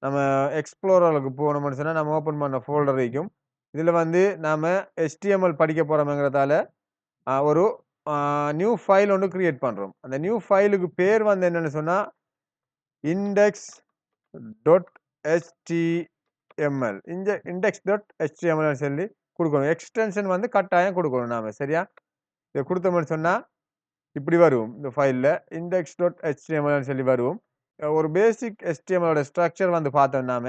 நம்ம எக்ஸ்ப்ளோரருக்கு போனோம்னு சொன்னா நம்ம ஓப்பன் பண்ண ஃபோல்டர் இருக்கும். இதுல வந்து நாம HTML படிக்க போறோம்ங்கிறதால ஒரு நியூ ஃபைல் ஒன்று கிரியேட் பண்றோம். அந்த நியூ ஃபைலுக்கு பேர் வந்து என்னன்னு சொன்னா index.html. இந்த index.html சொல்லி கொடுக்கணும். எக்ஸ்டென்ஷன் வந்து கட்டாயம் கொடுக்கணும் நாம. சரியா? இதை கொடுத்தோம்னு சொன்னா இப்படி வரும். இந்த ஃபைல்ல index.html சொல்லி வரும். ஒரு பேசிக் HTML ஸ்ட்ரக்சர் வந்து பார்த்தோம் நாம.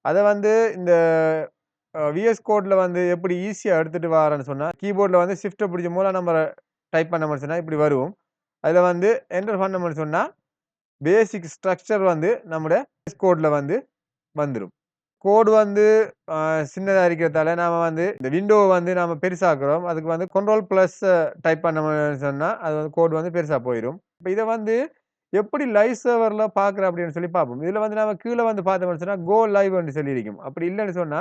அதை வந்து இந்த VS கோட்ல வந்து எப்படி ஈஸியா எடுத்துட்டு வரேன்னு சொன்னா கீபோர்ட்ல வந்து ஷிஃப்ட்டை பிடிச்ச மூலம் நம்ம டைப் பண்ணோம்னு சொன்னா இப்படி வரும். அதுல வந்து என்டர் பண்ணோம்னு சொன்னா பேசிக் ஸ்ட்ரக்சர் வந்து நம்முடைய கோட்ல வந்து வந்துடும். கோடு வந்து சின்னதா இருக்கிறதால நாம வந்து இந்த விண்டோவை வந்து நாம பெருசாக்குறோம். அதுக்கு வந்து கண்ட்ரோல்+ டைப் பண்ணோம்னு சொன்னா அது வந்து கோடு வந்து பெருசா போயிடும். இப்போ இதை வந்து எப்படி லைவ் சர்வர்ல பாக்குற அப்படின்னு சொல்லி பார்ப்போம். இதுல வந்து நாம கீழே வந்து பார்த்தோம்னு சொன்னா கோ லைவ்னு சொல்லி இருக்கும். அப்படி இல்லைன்னு சொன்னா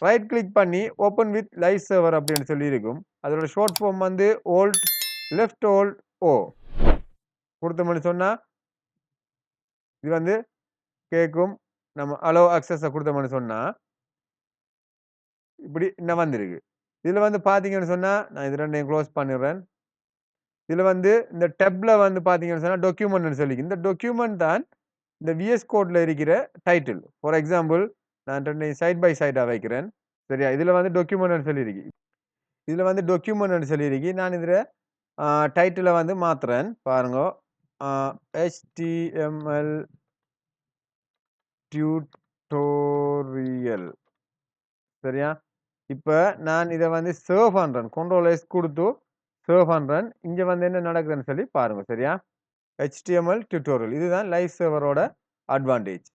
ரைட் கிளிக் பண்ணி ஓப்பன் வித் லைவ் சர்வர் அப்படின்னு சொல்லி இருக்கும். அதோட ஷார்ட் ஃபார்ம் வந்து ஓல்ட் லெஃப்ட் ஓல்ட் ஓ கொடுத்தோம்னு சொன்னா இது வந்து கேட்கும். நம்ம அலோ அக்சஸை கொடுத்தோம்னு சொன்னா இப்படி இன்னும் வந்திருக்கு. இதுல வந்து பாத்தீங்கன்னு சொன்னா நான் இது ரெண்டையும் க்ளோஸ் பண்ணிடுறேன். இதுல வந்து இந்த டெப்ல வந்து பாத்தீங்கன்னு சொன்னா டாக்குமெண்ட்னு சொல்லி இந்த டாக்குமெண்ட் தான் இந்த VS கோட்ல இருக்கிற டைட்டில். ஃபார் எக்ஸாம்பிள் நான் ரெண்டையும் சைட் பை சைடா வைக்கிறேன். சரியா? இதுல வந்து டாக்குமெண்ட்னு சொல்லி இருக்கு. இதுல வந்து டாக்குமெண்ட்னு சொல்லி இருக்கு. நான் இதுல டைட்டிலை வந்து மாத்துறேன். பாருங்க. HTML tutorial. சரியா? இப்ப நான் இதை வந்து சேவ் பண்றேன். Ctrl+S கொடுத்து சேவ் பண்றேன். இங்க வந்து என்ன நடக்குதுன்னு சொல்லி பாருங்க. சரியா? HTML டியூட்டோரியல் இதுதான் லைவ் சர்வரோட அட்வான்டேஜ்.